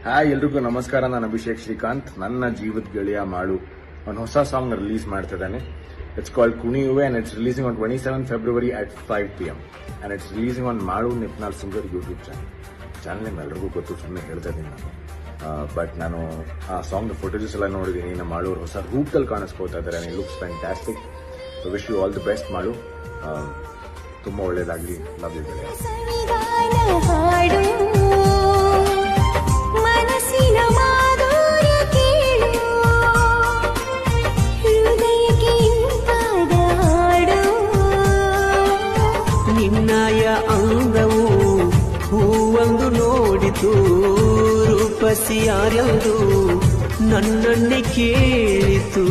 Hi ಎಲ್ರಿಗೂ ನಮಸ್ಕಾರ. ನಾನು ಅಭಿಷೇಕ್ ಶ್ರೀಕಾಂತ್. ನನ್ನ ಜೀವದ ಗೆಳೆಯ ಮಾಳು ಒಂದು ಹೊಸ ಸಾಂಗ್ ರಿಲೀಸ್ ಮಾಡ್ತಿದ್ದಾನೆ. ಇಟ್ಸ್ ಕಾಲ್ಡ್ ಕುಣಿಯುವೆ and it's releasing on 27 February at 5 PM and it's releasing on Malu Nipanal singer YouTube channel. ನಿಮ್ಗೆ ಎಲ್ರಿಗೂ ಗೊತ್ತು, ಸುಮ್ಮನೆ ಹೇಳ್ತಾ ಇದ್ದೀನಿ ನಾನು. ಬಟ್ ನಾನು ಆ ಸಾಂಗ್ ಫೋಟೋಜಸ್ ಎಲ್ಲ ನೋಡಿದ್ದೀನಿ. ನಮ್ಮ ಮಾಳು ಅವ್ರು ಹೊಸ ರೂಪದಲ್ಲಿ ಕಾಣಿಸ್ಕೋತಾ ಇದ್ದಾರೆ. It looks fantastic. So wish you all the best Malu. ತುಂಬ ಒಳ್ಳೇದಾಗಲಿ. ಲವ್ ಯು ಗೆಳೆಯ. ನಿನ್ನಯ ಅಂಗವು ಹೂವೊಂದು ನೋಡಿತು, ರೂಪಸಿಯಾರೆಂದು ನನ್ನನ್ನೇ ಕೇಳಿತು.